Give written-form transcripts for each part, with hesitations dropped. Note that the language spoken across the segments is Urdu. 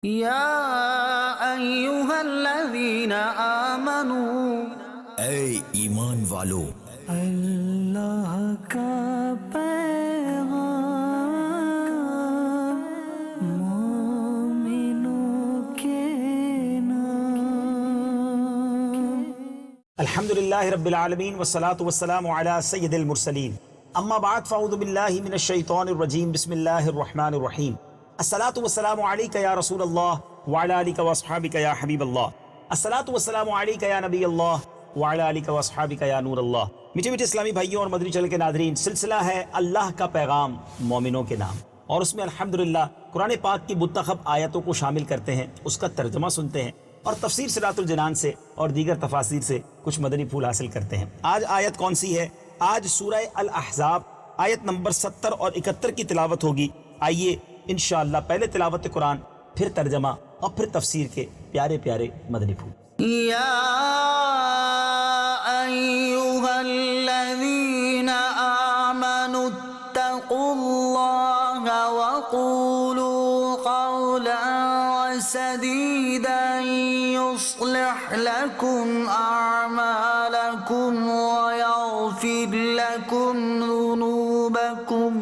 یا ایہا الذین آمنوا، اے ایمان والو، اللہ کا پیغام مومنوں کے نام۔ الحمدللہ رب العالمین والصلاة والسلام علی سید المرسلین، اما بعد فاعوذ باللہ من الشیطان الرجیم، بسم اللہ الرحمن الرحیم۔ الصلاة والسلام علیک یا رسول اللہ وعلی آلک واصحابک یا حبیب اللہ، الصلاة والسلام علیک یا نبی اللہ وعلی آلک واصحابک یا نور اللہ۔ میٹھے میٹھے اسلامی بھائیوں اور مدنی چینل کے ناظرین، سلسلہ ہے اللہ کا پیغام مومنوں کے نام، اور اس میں الحمدللہ قرآن پاک کی منتخب آیتوں کو شامل کرتے ہیں، اس کا ترجمہ سنتے ہیں، اور تفسیر صراط الجنان سے اور دیگر تفاسیر سے کچھ مدنی پھول حاصل کرتے ہیں۔ آج آیت کون سی ہے؟ آج سورہ الاحزاب آیت نمبر 70 اور 71 کی تلاوت ہوگی۔ آئیے انشاءاللہ پہلے تلاوت قرآن، پھر ترجمہ اور پھر تفسیر کے پیارے پیارے مدنی پھول۔ یا ایہا الذین آمنوا اتقوا اللہ وقولوا قولا سدیدا یصلح لکم اعمالکم ویغفر لکم ذنوبکم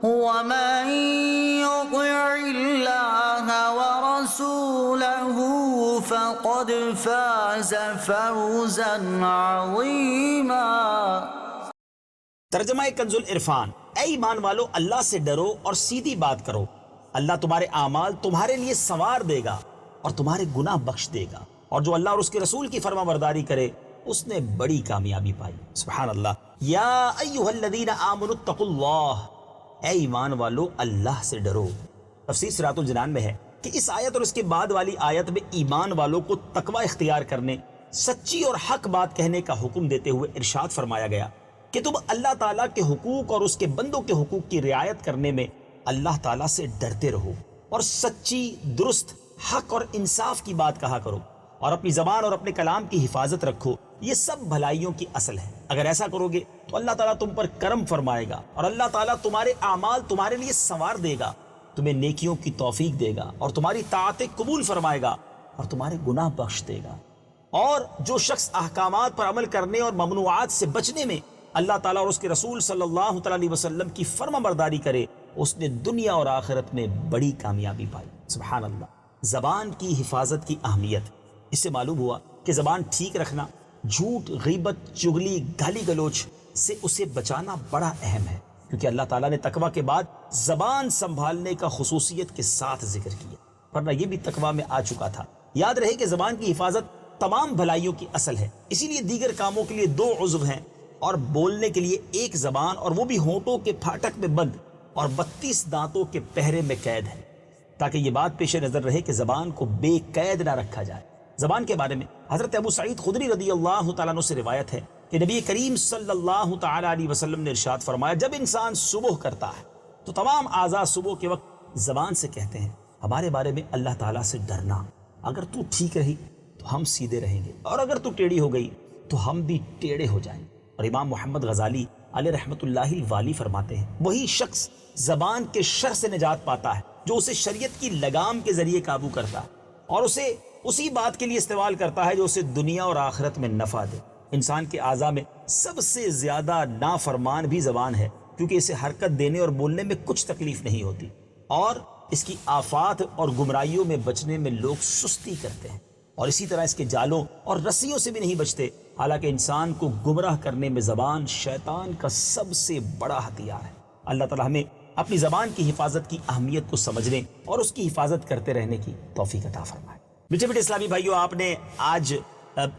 ومن يطع الله ورسوله فقد فاز فوزا عظيما۔ ترجمہ کنز العرفان۔ اے ایمان والو، اللہ سے ڈرو اور سیدھی بات کرو، اللہ تمہارے اعمال تمہارے لیے سنوار دے گا اور تمہارے گناہ بخش دے گا، اور جو اللہ اور اس کے رسول کی فرما برداری کرے اس نے بڑی کامیابی پائی۔ سبحان اللہ۔ یا ایھا الذین آمنوا اتقوا اللہ، اے ایمان والو اللہ سے ڈرو۔ تفسیر صراط الجنان میں ہے کہ اس آیت اور اس کے بعد والی آیت میں ایمان والوں کو تقوی اختیار کرنے، سچی اور حق بات کہنے کا حکم دیتے ہوئے ارشاد فرمایا گیا کہ تم اللہ تعالیٰ کے حقوق اور اس کے بندوں کے حقوق کی رعایت کرنے میں اللہ تعالیٰ سے ڈرتے رہو، اور سچی، درست، حق اور انصاف کی بات کہا کرو، اور اپنی زبان اور اپنے کلام کی حفاظت رکھو، یہ سب بھلائیوں کی اصل ہے۔ اگر ایسا کرو گے تو اللہ تعالیٰ تم پر کرم فرمائے گا، اور اللہ تعالیٰ تمہارے اعمال تمہارے لیے سنوار دے گا، تمہیں نیکیوں کی توفیق دے گا، اور تمہاری طاعتیں قبول فرمائے گا، اور تمہارے گناہ بخش دے گا۔ اور جو شخص احکامات پر عمل کرنے اور ممنوعات سے بچنے میں اللہ تعالیٰ اور اس کے رسول صلی اللہ تعالیٰ علیہ وسلم کی فرما برداری کرے، اس نے دنیا اور آخرت میں بڑی کامیابی پائی۔ سبحان اللہ۔ زبان کی حفاظت کی اہمیت، اس سے معلوم ہوا کہ زبان ٹھیک رکھنا، جھوٹ، غیبت، چغلی، گالی گلوچ سے اسے بچانا بڑا اہم ہے، کیونکہ اللہ تعالیٰ نے تقوی کے بعد زبان سنبھالنے کا خصوصیت کے ساتھ ذکر کیا، ورنہ یہ بھی تقوی میں آ چکا تھا۔ یاد رہے کہ زبان کی حفاظت تمام بھلائیوں کی اصل ہے، اسی لیے دیگر کاموں کے لیے 2 عضو ہیں، اور بولنے کے لیے 1 زبان، اور وہ بھی ہونٹوں کے پھاٹک میں بند اور 32 دانتوں کے پہرے میں قید ہے، تاکہ یہ بات پیش نظر رہے کہ زبان کو بے قید نہ رکھا جائے۔ زبان کے بارے میں حضرت ابو سعید خدری رضی اللہ تعالیٰ عنہ سے روایت ہے کہ نبی کریم صلی اللہ تعالیٰ علیہ وسلم نے ارشاد فرمایا، جب انسان صبح کرتا ہے تو تمام اعضاء صبح کے وقت زبان سے کہتے ہیں ہمارے بارے میں اللہ تعالیٰ سے ڈرنا، اگر تو ٹھیک رہی تو ہم سیدھے رہیں گے، اور اگر تو ٹیڑھی ہو گئی تو ہم بھی ٹیڑھے ہو جائیں گے۔ اور امام محمد غزالی علیہ رحمۃ اللہ الوالی فرماتے ہیں، وہی شخص زبان کے شر سے نجات پاتا ہے جو اسے شریعت کی لگام کے ذریعے قابو کرتا ہے، اور اسے اسی بات کے لیے استعمال کرتا ہے جو اسے دنیا اور آخرت میں نفع دے۔ انسان کے اعضاء میں سب سے زیادہ نافرمان بھی زبان ہے، کیونکہ اسے حرکت دینے اور بولنے میں کچھ تکلیف نہیں ہوتی، اور اس کی آفات اور گمراہیوں میں بچنے میں لوگ سستی کرتے ہیں، اور اسی طرح اس کے جالوں اور رسیوں سے بھی نہیں بچتے۔ حالانکہ انسان کو گمراہ کرنے میں زبان شیطان کا سب سے بڑا ہتھیار ہے۔ اللہ تعالیٰ ہمیں اپنی زبان کی حفاظت کی اہمیت کو سمجھنے اور اس کی حفاظت کرتے رہنے کی توفیق عطا فرمائے۔ میٹھے میٹھے اسلامی بھائیوں، آپ نے آج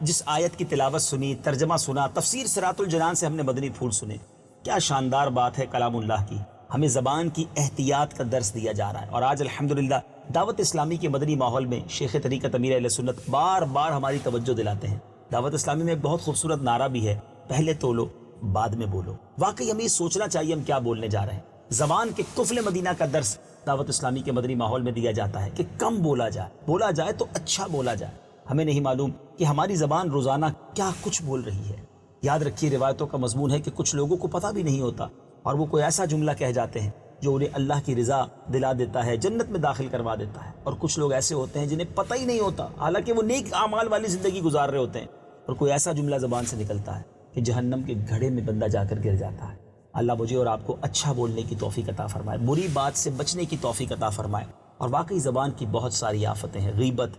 جس آیت کی تلاوت سنی، ترجمہ سنا، تفسیر صراط الجنان سے ہم نے مدنی پھول سنے، کیا شاندار بات ہے کلام اللہ کی۔ ہمیں زبان کی احتیاط کا درس دیا جا رہا ہے، اور آج الحمدللہ دعوت اسلامی کے مدنی ماحول میں شیخ طریقت امیر اہل سنت بار بار ہماری توجہ دلاتے ہیں۔ دعوت اسلامی میں ایک بہت خوبصورت نعرہ بھی ہے، پہلے تولو بعد میں بولو۔ واقعی ہمیں یہ سوچنا چاہیے ہم کیا بولنے جا رہے ہیں۔ زبان کے قفل مدینہ کا درس دعوت اسلامی کے مدنی ماحول میں دیا جاتا ہے کہ کم بولا جائے تو اچھا بولا جائے۔ ہمیں نہیں معلوم کہ ہماری زبان روزانہ کیا کچھ بول رہی ہے۔ یاد رکھیے، روایتوں کا مضمون ہے کہ کچھ لوگوں کو پتہ بھی نہیں ہوتا، اور وہ کوئی ایسا جملہ کہہ جاتے ہیں جو انہیں اللہ کی رضا دلا دیتا ہے، جنت میں داخل کروا دیتا ہے۔ اور کچھ لوگ ایسے ہوتے ہیں جنہیں پتہ ہی نہیں ہوتا، حالانکہ وہ نیک اعمال والی زندگی گزار رہے ہوتے ہیں، اور کوئی ایسا جملہ زبان سے نکلتا ہے کہ جہنم کے گھڑے میں بندہ جا کر گر جاتا ہے۔ اللہ مجھے اور آپ کو اچھا بولنے کی توفیق عطا فرمائے، بری بات سے بچنے کی توفیق عطا فرمائے۔ اور واقعی زبان کی بہت ساری آفتیں ہیں، غیبت،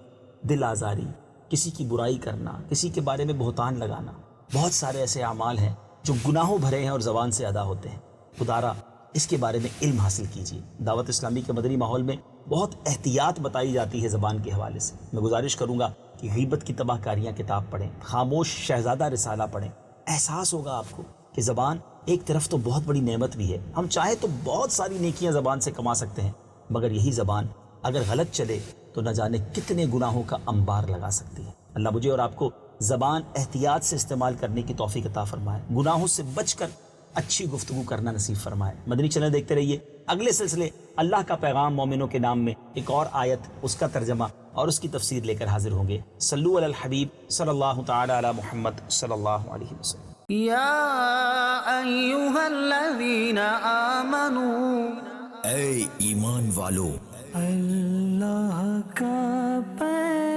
دل آزاری، کسی کی برائی کرنا، کسی کے بارے میں بہتان لگانا، بہت سارے ایسے اعمال ہیں جو گناہوں بھرے ہیں اور زبان سے ادا ہوتے ہیں۔ خدارا اس کے بارے میں علم حاصل کیجیے۔ دعوت اسلامی کے مدنی ماحول میں بہت احتیاط بتائی جاتی ہے زبان کے حوالے سے۔ میں گزارش کروں گا کہ غیبت کی تباہ کاریاں کتاب پڑھیں، خاموش شہزادہ رسالہ پڑھیں۔ احساس ہوگا آپ کو کہ زبان ایک طرف تو بہت بڑی نعمت بھی ہے، ہم چاہیں تو بہت ساری نیکیاں زبان سے کما سکتے ہیں، مگر یہی زبان اگر غلط چلے تو نہ جانے کتنے گناہوں کا انبار لگا سکتی ہے۔ اللہ مجھے اور آپ کو زبان احتیاط سے استعمال کرنے کی توفیق عطا فرمائے، گناہوں سے بچ کر اچھی گفتگو کرنا نصیب فرمائے۔ مدنی چینل دیکھتے رہیے، اگلے سلسلے اللہ کا پیغام مومنوں کے نام میں ایک اور آیت، اس کا ترجمہ اور اس کی تفسیر لے کر حاضر ہوں گے۔ صلو علی الحبیب صلی اللہ تعالی علی محمد صلی اللہ علیہ وسلم۔ یا ایہا الذین آمنوا، اے ایمان والو، اللہ کا پیغام